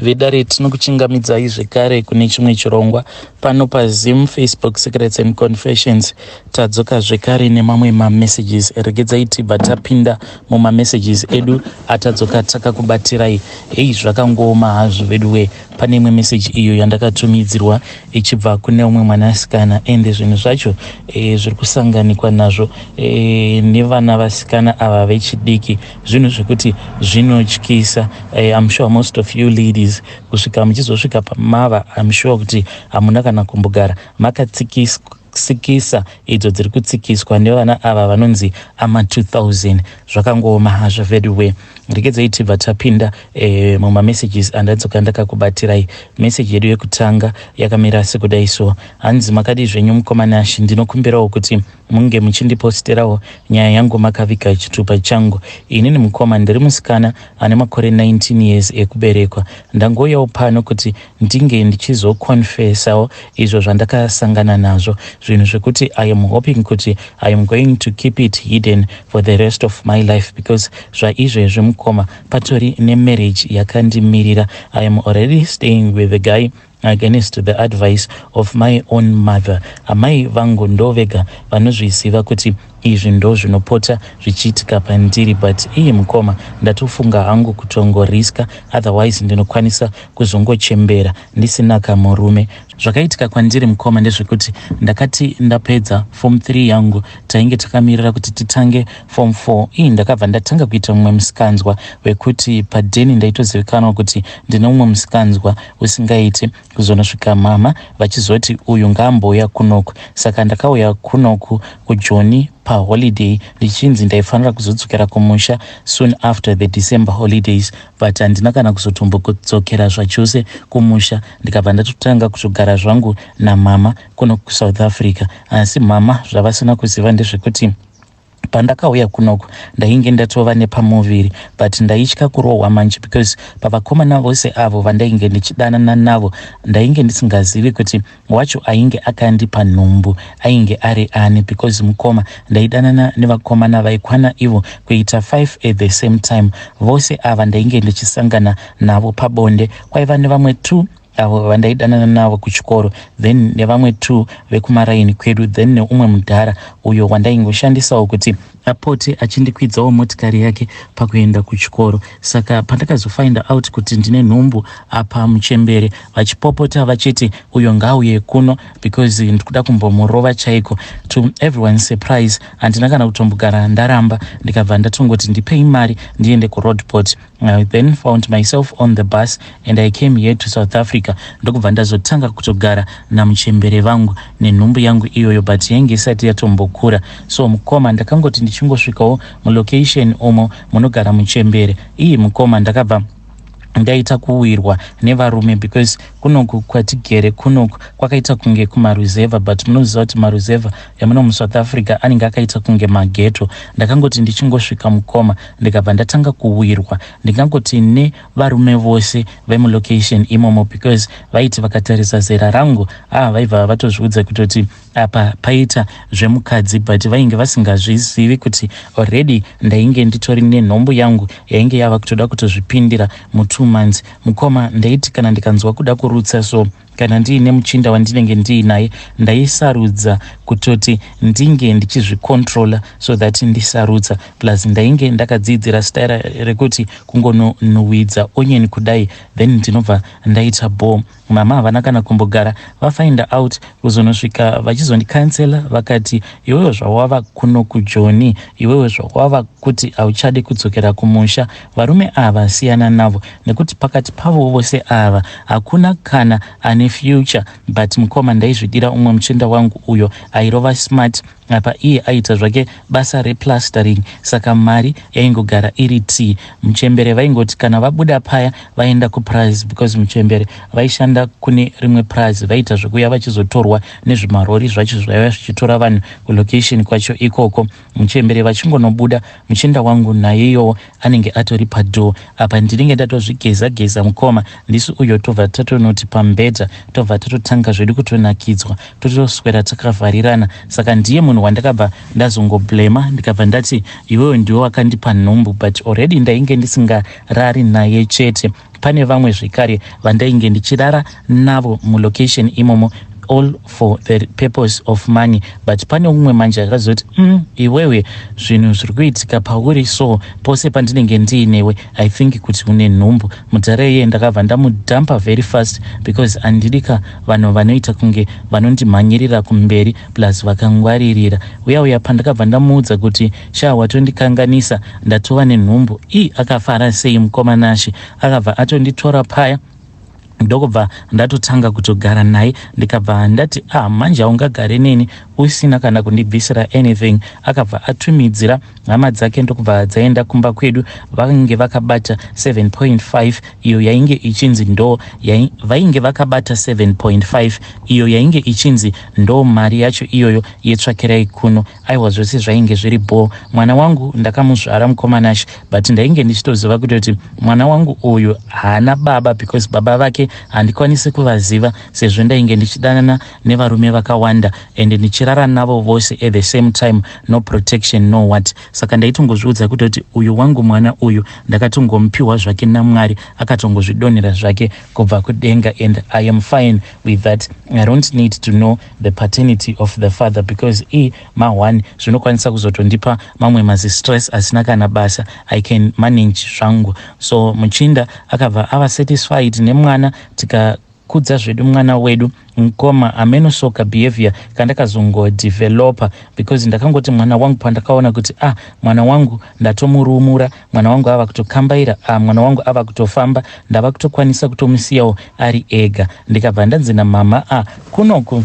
Vedare tinokuchingamidzai zvekare kune chimwe chirongwa pano paZim Facebook Secrets and Confessions. Tadzoka zvekare nemamwe mamessages. Regedzai tibva tapinda mumamessages edu atadzoka takakubatirai. Zvakangoma hazvo veduwe. Pane imwe message iyo yandakatumidzirwa ichibva kune umwe mwanasikana ende zvinhu zvacho zviri kusanganikwa nazvo nevana vasikana ava vechidiki, zvinhu zvekuti zvinotyisa. I'm sure most of you ladies kusvika muchizosvika pamava, I'm sure kuti hamuna kana kumbogara makatsikisa idzo dziri kutsikiswa nevana ava vanonzi ama 2000. Zvakangoma hazvo veduwe. Regedzai tibva tapinda mumamessages andadzoka ndakakubatirai. Message yedu yekutanga yakamira sekudai so: hanzi makadi zvenyu mukomana Ashi, ndinokumbirawo kuti munge muchindiposterawo nyaya yangu makaviga chitupa changu. Inini mukoma ndiri musikana ane makore 19 years ekuberekwa. Ndangouyawo pano kuti ndinge ndichizokonfesawo izvo zvandakasangana nazvo, zvinhu zvekuti I am hoping kuti I am going to keep it hidden for the rest of my life, because zvaizvezvi mukoma patori nemarriage yakandimirira. I am already staying with the guy against the advice of my own mother. Amai vangu ndo vega vanozviziva kuti izvi ndo zvinopota zvichiitika pandiri, but iye mukoma ndatofunga hangu kutongoriska, otherwise ndinokwanisa kuzongochembera ndisina kamurume. Zvakaitika kwandiri mukoma ndezvekuti ndakati ndapedza form 3 yangu tainge takamirira kuti titange form 4. Ndakabva ndatanga kuita mumwe musikanzwa wekuti padheni ndaitozivikanwa kuti ndine mumwe musikanzwa usingaiti, kuzonosvika mama vachizoti uyu ngaambouya kunoku. Saka ndakauya kunoku kuJoni paholiday ndichinzi ndaifanira kuzodzokera kumusha soon after the December holidays, but handina kana kuzotombokudzokera zvachose kumusha. Ndikabva ndatotanga kuzogara zvangu namama kuno kuSouth Africa. Asi mama zvavasina kuziva ndezvekuti pandakauya kunoku ndainge ndatova nepamuviri, but ndaitya kurohwa manje, because pavakomana vose avo vandainge ndichidanana navo ndainge ndisingazivi kuti wacho ainge akandipa nhumbu ainge ari ani, because mukoma ndaidanana nevakomana vaikwana ivo kuita 5 at the same time. Vose ava ndainge ndichisangana navo pabonde. Kwaiva nevamwe 2 avo vandaidanana navo kuchikoro, then nevamwe 2 vekumaraini kwedu, then neumwe mudhara uyo wandaingoshandisawo kuti apote achindikwidzawo motikari yake pakuenda kuchikoro. Saka pandakazofind out kuti ndine nhumbu apa muchembere, vachipopota vachiti uyo ngauye kuno because ndikuda kumbomurova chaiko. To everyone's surprise, handina kana kutombogara ndaramba, ndikabva ndatongoti ndipei mari ndiende kuRoadport. I then found myself on the bus and I came here to South Africa. Ndokubva ndazotanga kutogara namuchembere vangu nenhumbu yangu iyoyo, but yainge isati yatombokura. So mukoma ndakangoti ndichingosvikawo mulocation umo munogara muchembere. Mukoma ndakabva ndaita kuwirwa nevarume, because kunoku kwatigere kunoku kwakaita kunge kumaruzeva, but munoziva kuti maruzeva yamuno muSouth Africa anenge akaita kunge mageto. Ndakangoti ndichingosvika mukoma ndikabva ndatanga kuwirwa. Ndingangoti nevarume vose vemulocation imomo, because vaiti vakatarisa zera rangu vaibva vatozviudza kutoti apa paita zvemukadzi, but vainge vasingazvizivi kuti already ndainge nditori nenhombo yangu yainge yava kutoda kutozvipindira mu2 months. Mukoma ndaiti kana ndikanzwa kuda kurutsa, so kana ndiine muchinda wandinenge ndiinaye ndaisarudza kutoti ndinge ndichizvicontrola so that ndisarutsa, plus ndainge ndakadzidzira style rekuti kungonuhwidza onion kudai, then ndinobva ndaita bomb. Mama havana kana kumbogara vafind out, kuzonosvika vachizondikansela vakati iwewe zvawava kuno kuJoni, iwewe zvawava kuti hauchade kudzokera kumusha, varume ava siyana navo, nekuti pakati pavo vose ava hakuna kana ane future. But mukoma ndaizvidira umwe muchinda wangu uyo airova smart, apa iye aita zvake basa replastering, saka mari yaingogara iri T. Muchembere vaingoti kana vabuda paya vaenda kuprize, because muchembere vaishanda kune rimwe prize, vaita zvokuya vachizotorwa nezvimarori zvacho zvaiva zvichitora vanhu kulocation kwacho ikoko. Muchembere vachingonobuda, muchinda wangu naiyeyo anenge atori padoo. Apa ndinenge ndatozvigeza mukoma ndisu uyo tobva tatonoti pambedza, tobva tatotanga zvedu kutonakidzwa, totoswera takavharirana. Saka ndiye munhu wandakabva ndazongoblema, ndikabva ndati iwewe ndiwe wakandipa nhumbu, but already ndainge ndisingarari naye chete. pane vamwe zvekare vandainge ndichirara navo mulocation imomo all for the purpose of money, but pane umwe manje akazoti iwewe zvinhu zviri kuitika pauri so pose pandinenge ndiinewe I think kuti une nhumbu. Mutare iye ndakabva ndamudhampa very fast because andidika vanhu vanoita kunge vanondimhanyirira kumberi plus vakangwaririra. Uya pandakabva ndamuudza kuti watondikanganisa ndatova nenhumbu, akafara sei mukomanashi, akabva atonditora paya ndokubva ndatotanga kutogara naye. Ndikabva ndati manje haungagare neni usina kana kundibvisira anything. Akabva atumidzira hama dzake ndokubva dzaenda kumba kwedu, vange vakabata 7.5 iyo yainge ichinzi ndo vainge vakabata 7.5 iyo yainge ichinzi ndo mari yacho iyoyo yetsvakirai kuno. Aiwa zvose zvainge zviri bho. Mwana wangu ndakamuzvara mukomanashi, but ndainge ndichitoziva kuti mwana wangu uyu haana baba because baba vake handikwanisi kuvaziva sezvo ndainge ndichidanana nevarume vakawanda ende ndichirara navo vose at the same time, no protection no what. Saka ndaitongozviudza kuti uyu wangu mwana uyu ndakatongomupiwa zvake naMwari, akatongozvidonhera zvake kubva kudenga, and I am fine with that. I don't need to know the paternity of the father because ma1 zvinokwanisa kuzotondipa mamwe mazistress asina kana basa. I can manage zvangu. So muchinda akabva ava satisfied nemwana, tikakudza zvedu mwana wedu mukoma amenosoka behavior kandakazongodevelopa because ndakangoti mwana wangu pandakaona kuti mwana wangu ndatomurumura, mwana wangu ava kutokambaira, mwana wangu ava kutofamba, ndava kutokwanisa kutomusiyawo ari ega. Ndikabva ndanzi namama kunoku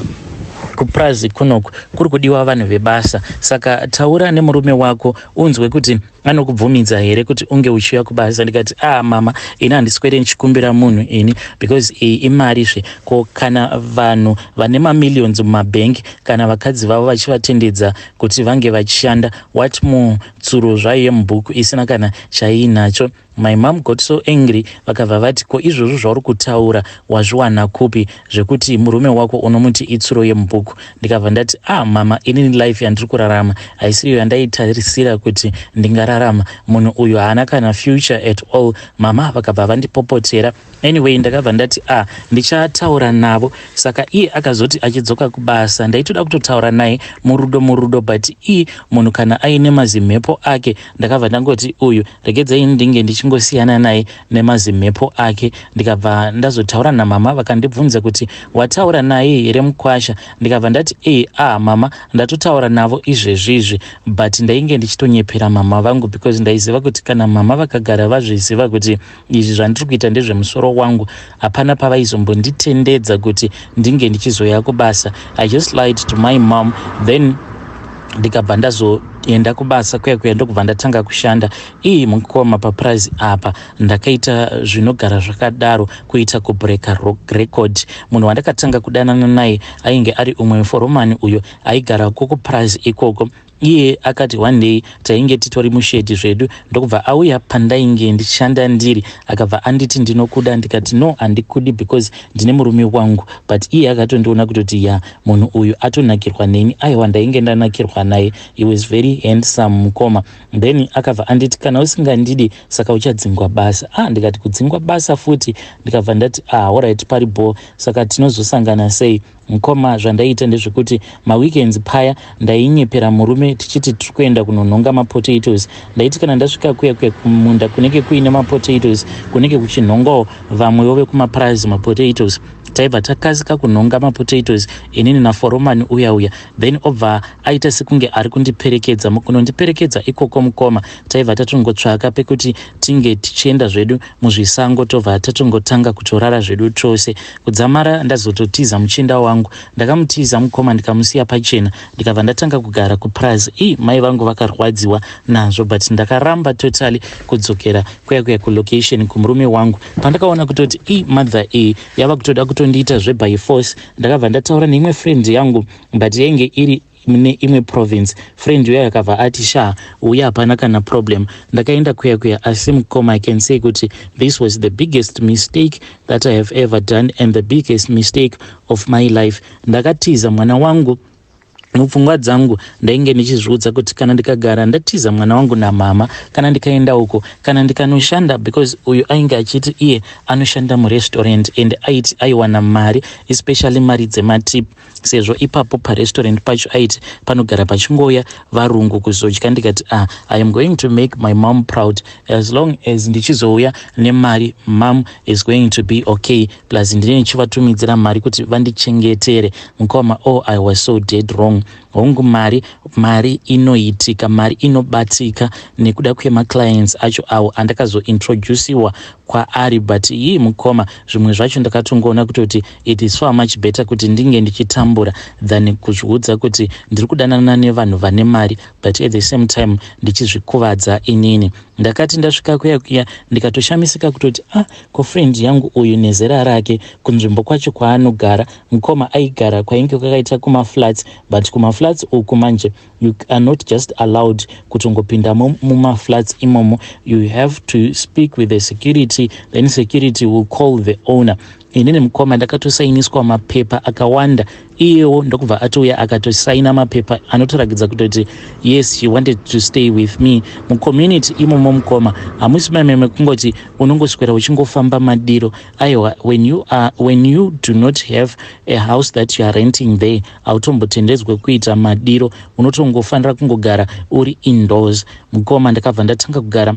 kuprazi kunoku kuri kudiwa vanhu vebasa, saka taura nemurume wako unzwe kuti anokubvumidza here kuti unge uchiuya kubasa. Ndikati mama ini handiswere ndichikumbira munhu ini because imarizve ko kana vanhu vane mamillions mumabhengi kana vakadzi vavo vachivatendedza kuti vange vachishanda, what more tsuro zvaiye mubhuku isina kana chaiinacho. My mom got so angry, vakabva vati ko izvozvo zvauri kutaura wazviwana kupi zvekuti murume wako unomuti itsuro yemubhuku. Ndikabva ndati mama inini life yandiri kurarama haisiyo yandaitarisira kuti ndingararama, munhu uyu haana kana future at all. Mama vakabva vandipopotera. Anyway ndakabva ndati ndichataura navo. Saka iye akazoti achidzoka kubasa ndaitoda kutotaura naye murudo but munhu kana aine mazimhepo ake, ndakabva ndangoti uyu regedzai ndinge ndichingosiyana naye nemazimhepo ake. Ndikabva ndazotaura namama, vakandibvunza kuti wataura naye here mukwasha. Ndikabva ndati mama ndatotaura navo izvezvizvi, but ndainge ndichitonyepera mama vangu because ndaiziva kuti kana mama vakagara vazviziva kuti izvi zvandiri kuita ndezvemusoro wangu hapana pavaizombonditendedza kuti ndinge ndichizoya kubasa. I just lied to my mom, then ndikabva ndazoenda kubasa kuya ndokubva ndatanga kushanda mukoma paprize apa. Ndakaita zvinogara zvakadaro kuita kubreaka record. Munhu wandakatanga kudanana naye ainge ari umwe foromani uyo aigara kuprize ikoko. Iye akati one day tainge titori mushedi zvedu, ndokubva auya pandainge ndichishanda ndiri, akabva anditi ndinokuda. Ndikati no handikudi because ndine murume wangu, but iye akatondiona kutoti munhu uyu atonakirwa neni. Aiwa ndainge ndanakirwa naye, he was very handsome mukoma. Then akabva anditi kana usingandidi saka uchadzingwa basa. Ndikati kudzingwa basa futi? Ndikabva ndati alright paribo, saka tinozosangana sei? Mukoma zvandaita ndezvekuti maweekends paya ndainyepera murume tichiti tiri kuenda kunonhonga mapotatoes. Ndaiti kana ndasvika kuya kumunda kunenge kuine mapotatoes, kunenge kuchinhongawo vamwewo vekumaprize mapotatoes, taibva takasika kunhonga mapotatoes inini naforomani uya then obva aita sekunge ari kundiperekedza. Mukunondiperekedza ikoko mukoma taibva tatongotsvaka pekuti tinge tichienda zvedu muzvisango, tobva tatongotanga kutorara zvedu chose. Kudzamara ndazototiza muchinda wangu, ndakamutiza mukoma ndikamusiya pachena. Ndikabva ndatanga kugara kuprize. Mai vangu vakarwadziwa nazvo, but ndakaramba totally kudzokera kuya kulocation kumurume wangu. Pandakaona kutoti mother yava kutoda kutondiita by force, ndakabva ndataura neimwe friend yangu but yainge iri mune imwe province. Friend yayo akabva ati uya hapana kana problem. Ndakaenda kuya asi mukoma I can say kuti this was the biggest mistake that I have ever done and the biggest mistake of my life. Ndakatiza mwana wangu mupfungwa dzangu ndainge ndichizviudza kuti kana ndikagara ndatiza mwana wangu namama, kana ndikaenda uko, kana ndikanoshanda, because uyu ainge achiti iye anoshanda murestaurant and aiti aiwana mari, especially mari dzematip, sezvo ipapo parestaurant pacho aiti panogara pachingouya varungu kuzodya. Ndikati I am going to make my mom proud, as long as ndichizouya nemari, mom is going to be okay, plus ndine ndichivatumidzira mari kuti vandichengetere. Mukoma, oh, I was so dead wrong. Hongu mari inoitika, mari inobatika nekuda kwemaclients acho awo andakazointroduciwa kwaari, but iyi mukoma zvimwe zvacho ndakatongoona kuti it is far much better kuti ndinge ndichitambura than kuzviudza kuti ndiri kudanana nevanhu vane mari but at the same time ndichizvikuvadza inini. Ndakati ndasvika kuya ndikatoshamisika kutoti ko friend yangu uyu nezera rake kunzvimbo kwacho kwaanogara, mukoma aigara kwainge kwakaita kumaflats, but kumaflats uku manje you are not just allowed kutongopinda mumaflats imomo, you have to speak with the security, then security will call the owner. Inini mukoma ndakatosainiswa mapepa akawanda, iyewo ndokubva atouya akatosaina mapepa anotorakidza kutoti yes, she wanted to stay with me mucommunity imomo. Mukoma hamusi mameme kungoti unongoswera uchingofamba madiro. Aiwa, when you do not have a house that you are renting there, hautombotendedzwe kuita madiro, unotongofanira kungogara uri indoors. Mukoma ndakabva ndatanga kugara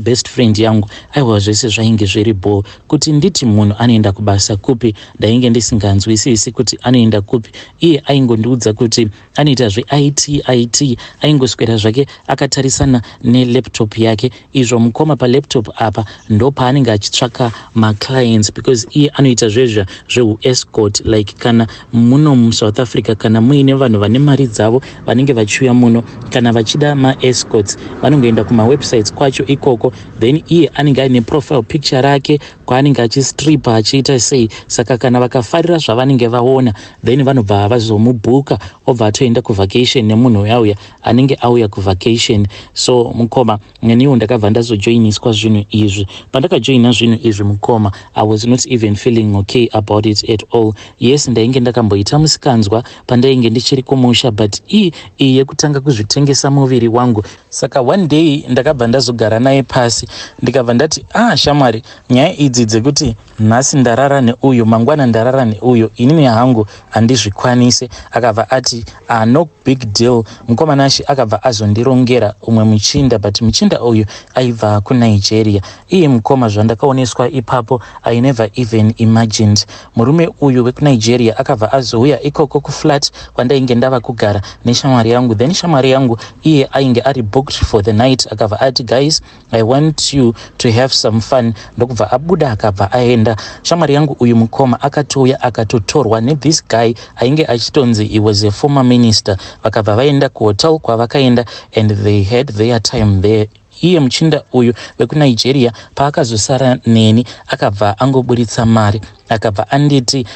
best friend yangu, aiwa zvese zvainge zviri bo, kuti nditi munhu anoenda kubasa kupi ndainge ndisinganzwisisi kuti anoenda kupi. Iye aingondiudza kuti anoita IT, aingoswera zvake akatarisana nelaptop yake. Izvo mukoma palaptop apa ndo paanenge achitsvaka maclients, because iye anoita zvezva zveuescort, like kana muno muSouth Africa kana muine vanhu vane mari dzavo vanenge vachiuya muno, kana vachida maescorts vanongoenda kumawebsites kwacho ikoko, then iye anenge aine profile picture rake kwaanenge achistripa achiita sei. Saka kana vakafarira zvavanenge vaona, then vanobva vazomubhuka obva atoenda kuvacation nemunhu uyauya anenge auya kuvacation. So mukoma neniwo ndakabva ndazojoiniswa zvinhu izvi. Pandakajoina zvinhu izvi mukoma, I was not even feeling okay about it at all. Yes, ndainge ndakamboita musikanzwa pandainge ndichiri kumusha, but iyi yekutanga kuzvitengesa muviri wangu. Saka one day ndakabva ndazogara naye pasi ndikabva ndati shamwari, nyaya idzi dzekuti nhasi ndarara neuyu mangwana ndarara neuyu inini hangu handizvikwanise. Akabva ati no big deal. Mukomanashi akabva azondirongera umwe muchinda, but muchinda uyu aibva kuNigeria. Iye mukoma zvandakaoneswa ipapo I never even imagined. Murume uyu wekuNigeria akabva azouya ikoko kuflat kwandainge ndava kugara neshamwari yangu. Then shamwari yangu iye ainge ari booked for the night, akabva ati guys, I want you to have some fun. Ndokubva abuda akabva aenda. Shamwari yangu uyu mukoma akatouya akatotorwa ne-this guy ainge achitonzi he was a former minister. Vakabva vaenda kuhotel kwavakaenda and they had their time there. Iye muchinda uyu wekuNigeria paakazosara neni akabva angoburitsa mari, akabva anditi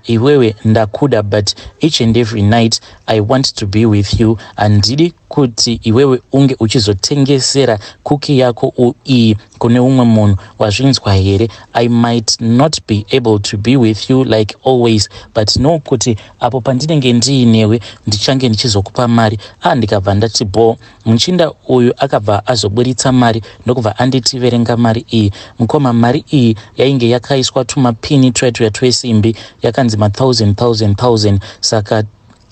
iwewe ndakuda, but each and every night I want to be with you. Handidi kuti iwewe unge uchizotengesera kuki yako iyi kune umwe munhu, wazvinzwa here? I might not be able to be with you like always, but no kuti apo pandinenge ndiinewe ndichange ndichizokupa mari. Ndikabva ndati bo. Muchinda uyu akabva azoburitsa mari ndokubva anditi verenga mari iyi. Mukoma mari iyi yainge yakaiswa tumapini twesimbi yakanzi 1000. Saka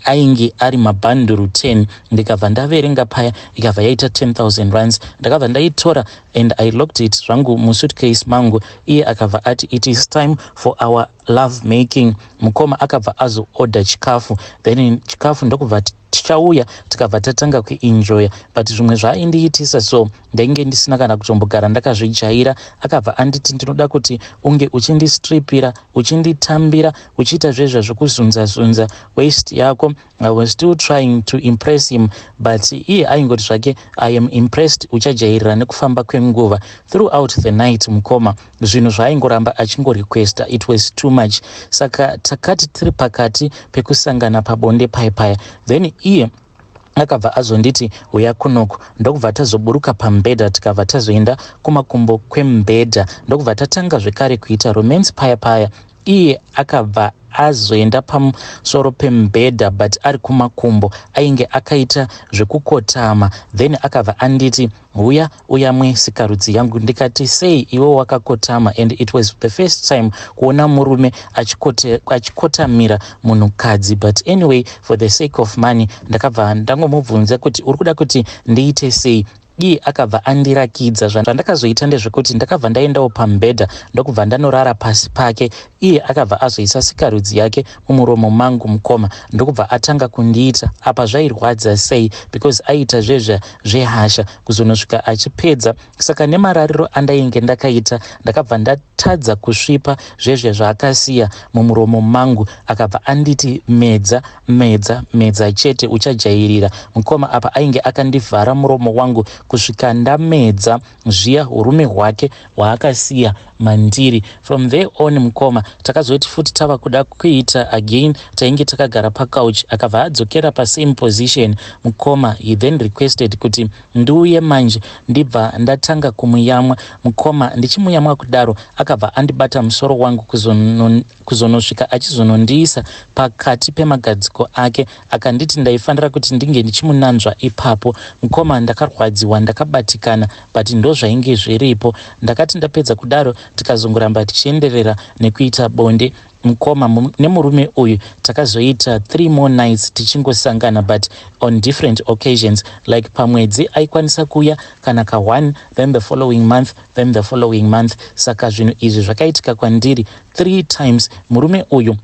ainge ari mabhanduru 10. Ndikabva ndaverenga paya ikabva yaita 10,000 rands. Ndakabva ndaitora and I locked it zvangu musuitcase mangu. Iye akabva ati it is time for our love making. Mukoma akabva azo-order chikafu, then chikafu ndokubva tichauya tikabva tatanga kuenjoya, but zvimwe zvaaindiitisa so ndainge ndisina kana kutombogara ndakazvijaira. Akabva anditi ndinoda kuti unge uchindistripira, uchinditambira, uchiita zvezva zvekuzunza waist yako. I was still trying to impress him, but iye aingoti zvake I am impressed, uchajairira nekufamba kwenguva. Throughout the night mukoma zvinhu zvaaingoramba achingorequesta, it was too much. Saka takati tiri pakati pekusangana pabonde paya, then iye akabva azonditi uya kunoko. Ndokubva tazoburuka pambedha tikabva tazoenda kumakumbo kwembedha, ndokubva tatanga zvekare kuita romance paya. iye akabva azoenda pamusoro pembedha but ari kumakumbo ainge akaita zvekukotama, then akabva anditi uya mwesikarudzi yangu. Ndikati sei iwe wakakotama? And it was the first time kuona murume achikotamira munhukadzi. But anyway, for the sake of money ndakabva ndangomubvunza kuti uri kuda kuti ndiite sei. Iye akabva andirakidza. Zvandakazoita ndezvekuti ndakabva ndaendawo pambedha ndokubva ndanorara pasi pake. Iye akabva azoisa sikarudzi yake mumuromo mangu mukoma ndokubva atanga kundiita apa zvairwadza sei, because aita zvehasha kuzonosvika achipedza. Saka nemarariro andainge ndakaita ndakabva ndatadza kusvipa zvaakasiya mumuromo mangu. Akabva anditi medza chete uchajairira. Mukoma apa ainge akandivhara muromo wangu kusvika ndamedza zviya urume hwake hwaakasiya mandiri. From there on mukoma takazoti futi tava kuda kuita again, tainge takagara pacouch. Akabva adzokera pasame position mukoma. He then requested kuti ndiuye manje ndibva ndatanga kumuyamwa. Mukoma ndichimuyamwa kudaro akabva andibata musoro wangu kuzonosvika achizonondiisa pakati pemagadziko ake, akanditi ndaifanira kuti ndinge ndichimunanzva ipapo. Mukoma ndakarwadziwa, ndakabatikana, but ndo zvainge zviripo. Ndakati ndapedza kudaro tikazongoramba tichienderera nekuita bonde. Mukoma nemurume uyu takazoita 3 more nights tichingosangana, but on different occasions. Like pamwedzi aikwanisa kuya kana ka1, then the following month, then the following month. Saka zvinhu izvi zvakaitika kwandiri 3 times. Murume uyu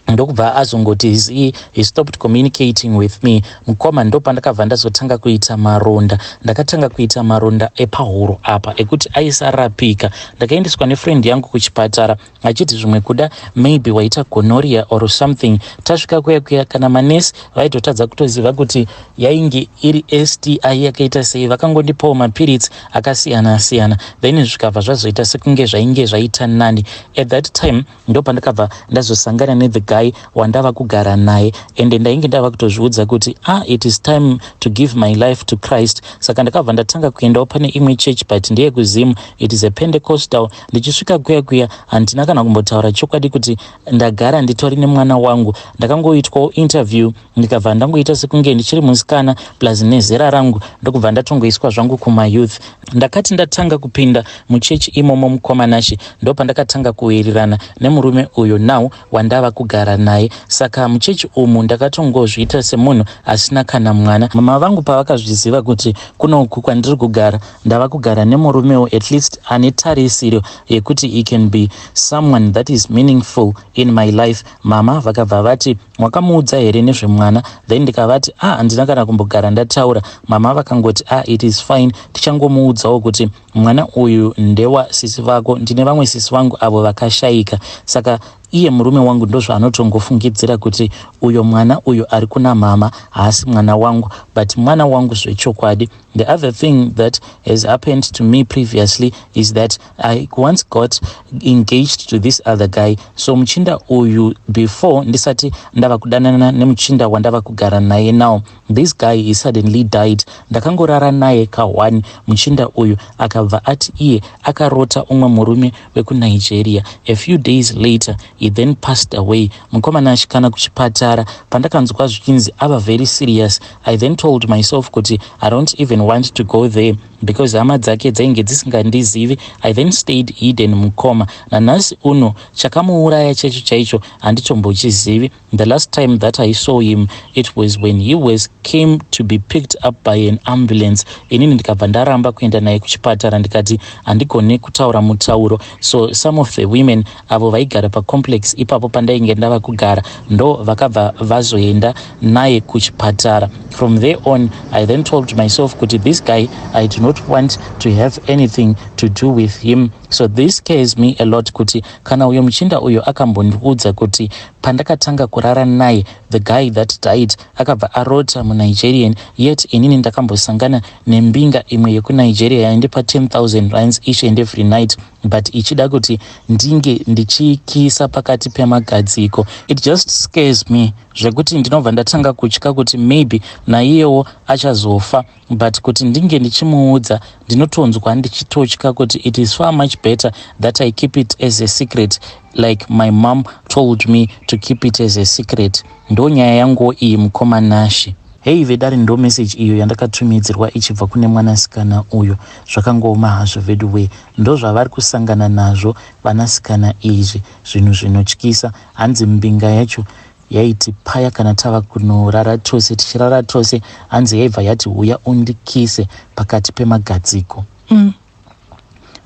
ndokubva azongoti he stopped communicating with me. Mukoma ndo pandakabva ndazotanga kuita maronda. Ndakatanga kuita maronda epahuro apa ekuti aisarapika. Ndakaendeswa nefriend yangu kuchipatara achiti zvimwe kuda maybe waita gonorrhea or something. Tasvika kuya kana manesi vaitotadza kutoziva kuti yainge iri STI yakaita sei. Vakangondipawo mapirits akasiyana siyana, then zvikabva zvazoita sekunge zvainge zvaita nani. At that time ndo pandakabva ndazosangana ne the guy wandava kugara naye, ende ndainge ndava kutozviudza kuti it is time to give my life to Christ. Saka ndakabva ndatanga kuendawo pane imwe church, but ndeye kuzimu, it is a Pentecostal. Ndichisvika kuya handina kana kumbotaura chokwadi kuti ndagara nditori nemwana wangu. Ndakangoitwawo interview ndikabva ndangoita sekunge ndichiri musikana plus nezera rangu, ndokubva ndatongoiswa zvangu kumayouth. Ndakati ndatanga kupinda muchechi imomo mukoma nashe ndo pandakatanga kuwirirana nemurume uyo now wandava kugara naye. Saka muchechi umu ndakatongozviita semunhu asina kana mwana. Mama vangu pavakazviziva kuti kunoku kwandiri kugara ndava kugara nemurumewo at least ane tarisiro yekuti he can be someone that is meaningful in my life, mama vakabva vati mwakamuudza here nezvemwana? Then ndikavati handina kana kumbogara ndataura. Mama vakangoti it is fine, tichangomuudzawo kuti mwana uyu ndewa sisi vako, ndine vamwe sisi vangu avo vakashayika. Saka iye murume wangu ndozvaanotongofungidzira kuti uyo mwana uyo ari kuna mama haasi mwana wangu, but mwana wangu zvechokwadi. The other thing that has happened to me previously is that I once got engaged to this other guy. So muchinda uyu before ndisati ndava kudanana nemuchinda wandava kugara naye now, this guy he suddenly died. Ndakangorara naye ka1. Muchinda uyu akabva ati iye akarota umwe murume wekuNigeria. A few days later he then passed away. Mukomana ashikana kuchipatara. Pandakanzwa zvichinzi ava very serious, I then told myself kuti I don't even want to go there because hama dzake dzainge dzisingandizivi. I then stayed hidden mukoma. Nanhasi uno chakamuuraya checho chaicho handitombochizivi. The last time that I saw him it was when he came to be picked up by an ambulance. Inini ndikabva ndaramba kuenda naye kuchipatara ndikati handigone kutaura mutauro. So some of the women avo vaigara pacomplex ipapo pandainge ndava kugara ndo vakabva vazoenda naye kuchipatara. From there on I then told myself kuti this guy I do not want to have anything to do with him. So this scares me a lot kuti kana uyo muchinda uyo akambondiudza kuti pandakatanga kurara naye the guy that died akabva arota muNigerian, yet inini ndakambosangana nembinga imwe yekuNigeria yaindipa 10,000 rands each and every night. but ichida kuti ndinge ndichikisa pakati pemagadziko. It just scares me zvekuti ndinobva ndatanga kutya kuti maybe naiyewo achazofa, but kuti ndinge ndichimuudza ndinotonzwa ndichitotya kuti it is far much better that I keep it as a secret, like my mom told me to keep it as a secret. Ndo nyaya yangu iyi mukoma Nashi. Hei vedare ndo message iyo yandakatumidzirwa ichibva kune mwanasikana uyo. Zvakangoma hazvo veduwe, ndo zvavari kusangana nazvo vanasikana izvi, zvinhu zvinotyisa. Hanzi mbinga yacho yaiti paya kana tava kunorara tose, tichirara tose, hanzi yaibva yati uya undikise pakati pemagadziko.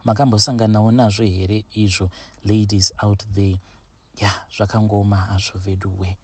Makambosanganawo nazvo here izvo ladies out there? Zvakangoma hazvo veduwe.